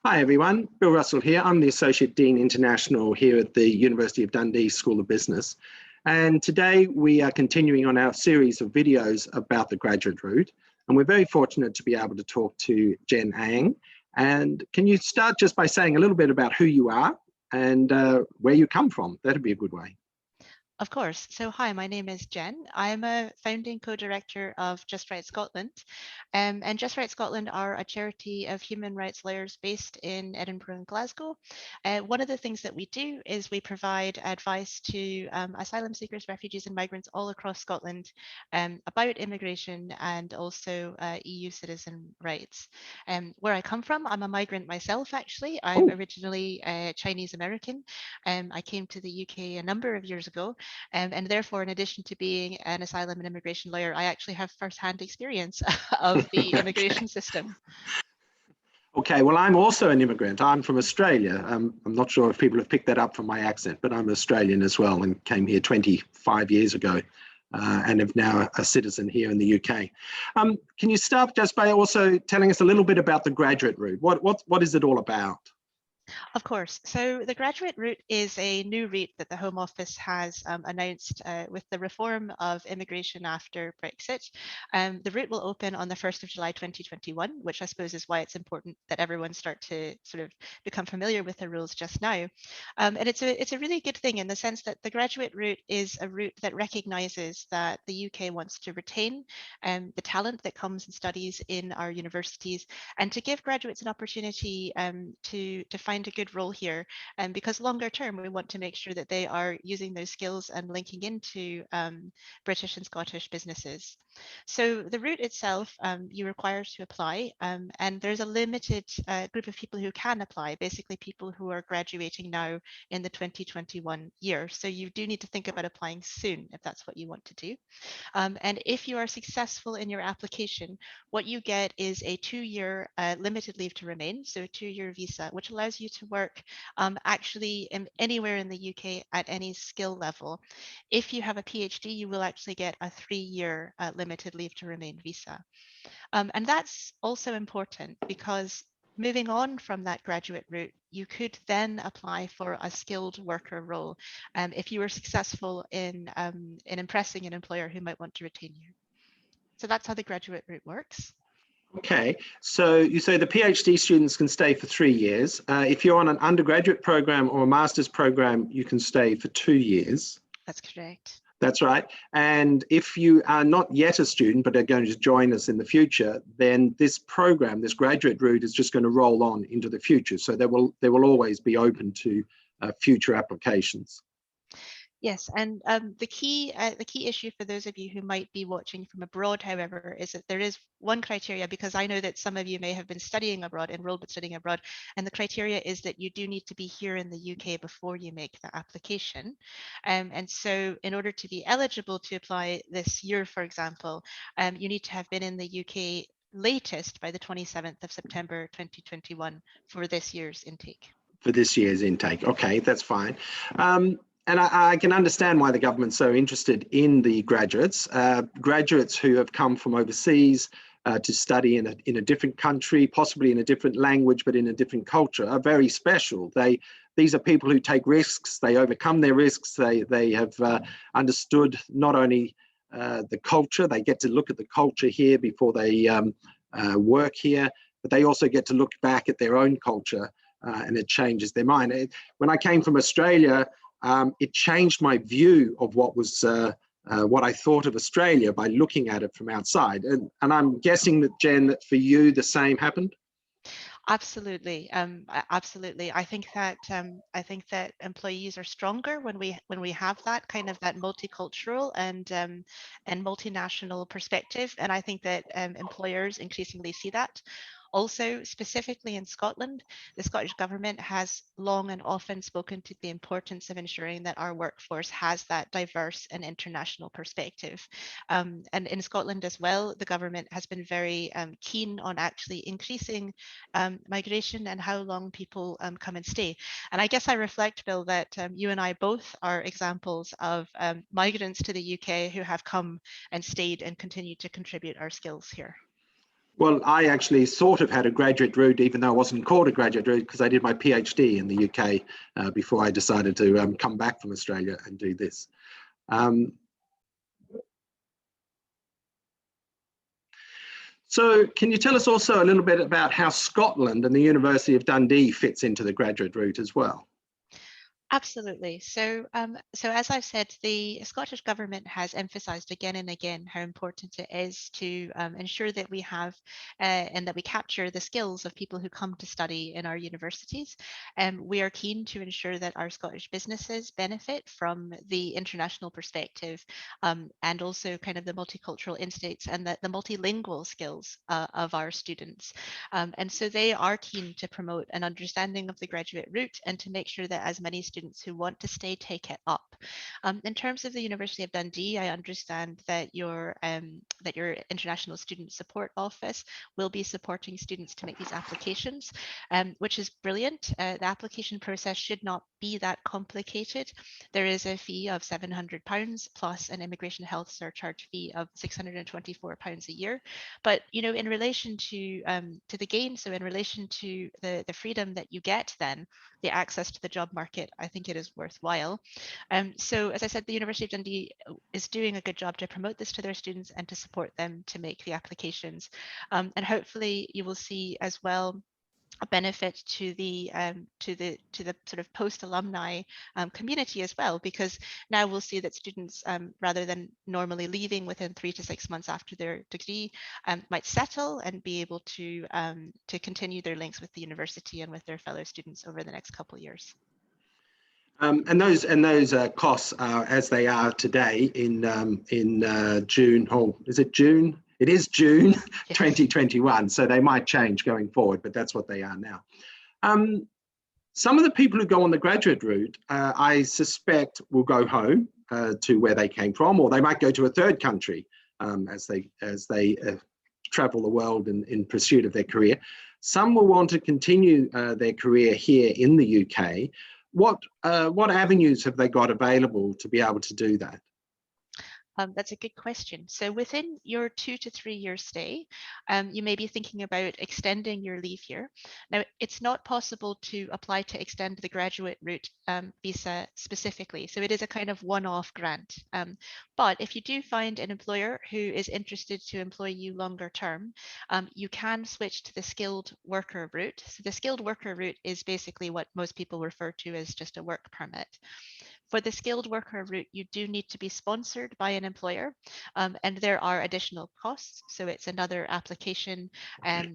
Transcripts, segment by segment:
Hi everyone, Bill Russell here. I'm the Associate Dean International here at the University of Dundee School of Business. And today we are continuing on our series of videos about the graduate route. And we're very fortunate to be able to talk to Jen Ang. And can you start just by saying a little bit about who you are and where you come from? That'd be a good way. Of course. So hi, my name is Jen. I'm a founding co-director of Just Right Scotland. And Just Right Scotland are a charity of human rights lawyers based in Edinburgh and Glasgow. One of the things that we do is we provide advice to asylum seekers, refugees and migrants all across Scotland about immigration and also EU citizen rights. Where I come from, I'm a migrant myself, actually. I'm Oh, originally Chinese American. I came to the UK a number of years ago. And therefore, in addition to being an asylum and immigration lawyer, I actually have firsthand experience of the okay. immigration system. Okay, well, I'm also an immigrant. I'm from Australia. I'm not sure if people have picked that up from my accent, but I'm Australian as well and came here 25 years ago and am now a citizen here in the UK. Can you start just by also telling us a little bit about the graduate route? What is it all about? Of course. So the graduate route is a new route that the Home Office has announced with the reform of immigration after Brexit. The route will open on the 1st of July 2021, which I suppose is why it's important that everyone start to sort of become familiar with the rules just now. And it's a really good thing in the sense that the graduate route is a route that recognises that the UK wants to retain the talent that comes and studies in our universities and to give graduates an opportunity to find a good role here. And because longer term, we want to make sure that they are using those skills and linking into British and Scottish businesses. So the route itself, you require to apply, and there's a limited group of people who can apply, basically people who are graduating now in the 2021 year. So you do need to think about applying soon if that's what you want to do. And if you are successful in your application, what you get is a 2-year limited leave to remain, so a 2-year visa, which allows you to work actually anywhere in the UK at any skill level. If you have a PhD, you will actually get a 3-year limited leave to remain visa. And that's also important because moving on from that graduate route, you could then apply for a skilled worker role if you were successful in impressing an employer who might want to retain you. So that's how the graduate route works. Okay, so you say the PhD students can stay for 3 years. If you're on an undergraduate program or a master's program, you can stay for 2 years. That's correct. That's right. And if you are not yet a student, but are going to join us in the future, then this program, this graduate route is just going to roll on into the future. So there will always be open to future applications. Yes, and the key issue for those of you who might be watching from abroad, however, is that there is one criteria, because I know that some of you may have been studying abroad, enrolled but studying abroad, and the criteria is that you do need to be here in the UK before you make the application. And so in order to be eligible to apply this year, for example, you need to have been in the UK latest by the 27th of September 2021 for this year's intake. For this year's intake. Okay, that's fine. And I can understand why the government's so interested in the graduates. Graduates who have come from overseas to study in a different country, possibly in a different language, but in a different culture, are very special. These are people who take risks, they overcome their risks, they have understood not only the culture, they get to look at the culture here before they work here, but they also get to look back at their own culture and it changes their mind. When I came from Australia, it changed my view of what I thought of Australia by looking at it from outside. And I'm guessing that, Jen, that for you the same happened? Absolutely, absolutely. I think that employees are stronger when we have that kind of that multicultural and multinational perspective, and I think that employers increasingly see that. Also, specifically in Scotland, the Scottish Government has long and often spoken to the importance of ensuring that our workforce has that diverse and international perspective. And in Scotland as well, the government has been very keen on actually increasing migration and how long people come and stay. And I guess I reflect, Bill, that you and I both are examples of migrants to the UK who have come and stayed and continued to contribute our skills here. Well, I actually sort of had a graduate route, even though it wasn't called a graduate route, because I did my PhD in the UK before I decided to come back from Australia and do this. So can you tell us also a little bit about how Scotland and the University of Dundee fits into the graduate route as well? Absolutely. So as I've said, the Scottish Government has emphasised again and again how important it is to ensure that we have and that we capture the skills of people who come to study in our universities. We are keen to ensure that our Scottish businesses benefit from the international perspective and also kind of the multicultural instincts and the multilingual skills of our students. And so they are keen to promote an understanding of the graduate route and to make sure that as many students who want to stay take it up. In terms of the University of Dundee, I understand that your International Student Support Office will be supporting students to make these applications, which is brilliant. The application process should not be that complicated. There is a fee of £700 plus an immigration health surcharge fee of £624 a year. But in relation to the gain, so in relation to the freedom that you get, then the access to the job market, I think it is worthwhile. So as I said, the University of Dundee is doing a good job to promote this to their students and to support them to make the applications. And hopefully you will see as well a benefit to the sort of post alumni community as well, because now we'll see that students rather than normally leaving within 3 to 6 months after their degree might settle and be able to continue their links with the university and with their fellow students over the next couple of years. And those costs are as they are today in June. Oh, is it June? It is June 2021. So they might change going forward, but that's what they are now. Some of the people who go on the graduate route, I suspect, will go home to where they came from, or they might go to a third country as they travel the world in pursuit of their career. Some will want to continue their career here in the UK. What avenues have they got available to be able to do that? That's a good question. So within your 2 to 3 year stay, you may be thinking about extending your leave here. Now, it's not possible to apply to extend the graduate route visa specifically. So it is a kind of one-off grant. But if you do find an employer who is interested to employ you longer term, you can switch to the skilled worker route. So the skilled worker route is basically what most people refer to as just a work permit. For the skilled worker route, you do need to be sponsored by an employer, and there are additional costs. So it's another application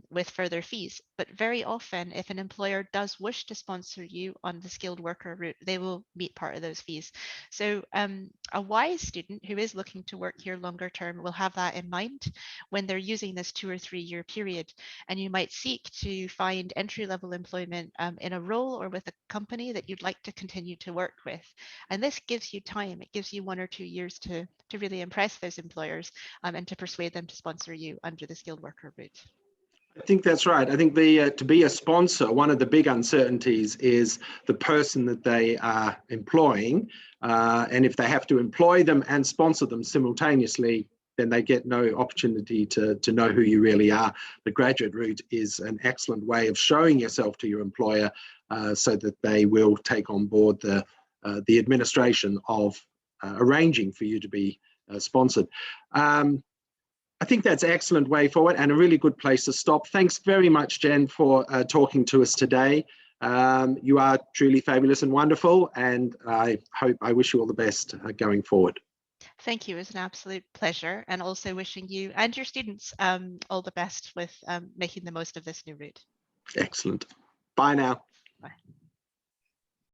with further fees. But very often, if an employer does wish to sponsor you on the skilled worker route, they will meet part of those fees. So a wise student who is looking to work here longer term will have that in mind when they're using this 2 or 3 year period. And you might seek to find entry-level employment in a role or with a company that you'd like to continue to work with. And this gives you time. It gives you 1 or 2 years to really impress those employers and to persuade them to sponsor you under the skilled worker route. I think that's right. I think to be a sponsor, one of the big uncertainties is the person that they are employing. And if they have to employ them and sponsor them simultaneously, then they get no opportunity to know who you really are. The graduate route is an excellent way of showing yourself to your employer so that they will take on board the administration of arranging for you to be sponsored. I think that's an excellent way forward and a really good place to stop. Thanks very much, Jen, for talking to us today. You are truly fabulous and wonderful, and I wish you all the best going forward. Thank you. It was an absolute pleasure, and also wishing you and your students all the best with making the most of this new route. Excellent. Bye now. Bye.